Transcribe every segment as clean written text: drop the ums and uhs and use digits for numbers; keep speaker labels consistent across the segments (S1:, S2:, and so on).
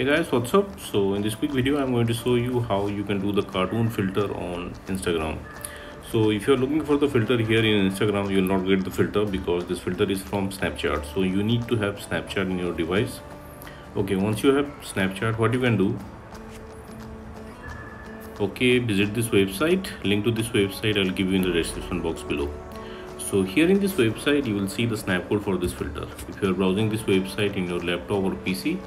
S1: Hey guys, what's up? So in this quick video I'm going to show you how you can do the cartoon filter on Instagram. So if you're looking for the filter here in Instagram, you will not get the filter because this filter is from Snapchat. So you need to have Snapchat in your device. Okay, once you have Snapchat, what you can do, okay, visit this website. Link to this website I'll give you in the description box below. So here in this website you will see the snap code for this filter. If you are browsing this website in your laptop or PC,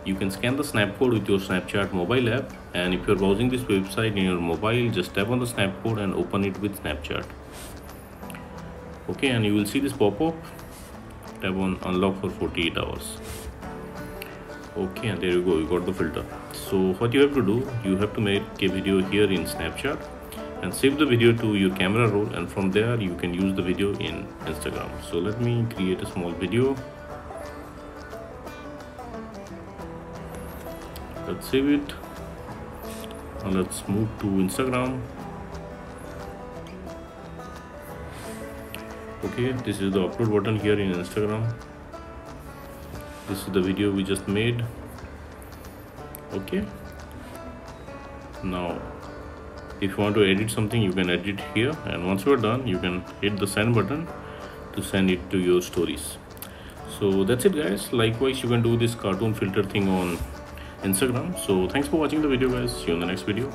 S1: you can scan the snap code with your Snapchat mobile app, and if you are browsing this website in your mobile, just tap on the snap code and open it with Snapchat. Okay, and you will see this pop-up. Tap on unlock for 48 hours. Okay, and there you go, you got the filter. So what you have to do, you have to make a video here in Snapchat and save the video to your camera roll, and from there you can use the video in Instagram. So let me create a small video. Let's save it and let's move to Instagram. Okay, this is the upload button here in Instagram. This is the video we just made. Okay, now if you want to edit something, you can edit here, and once you are done you can hit the send button to send it to your stories. So that's it guys. Likewise, you can do this cartoon filter thing on Instagram. So thanks for watching the video guys. See you in the next video.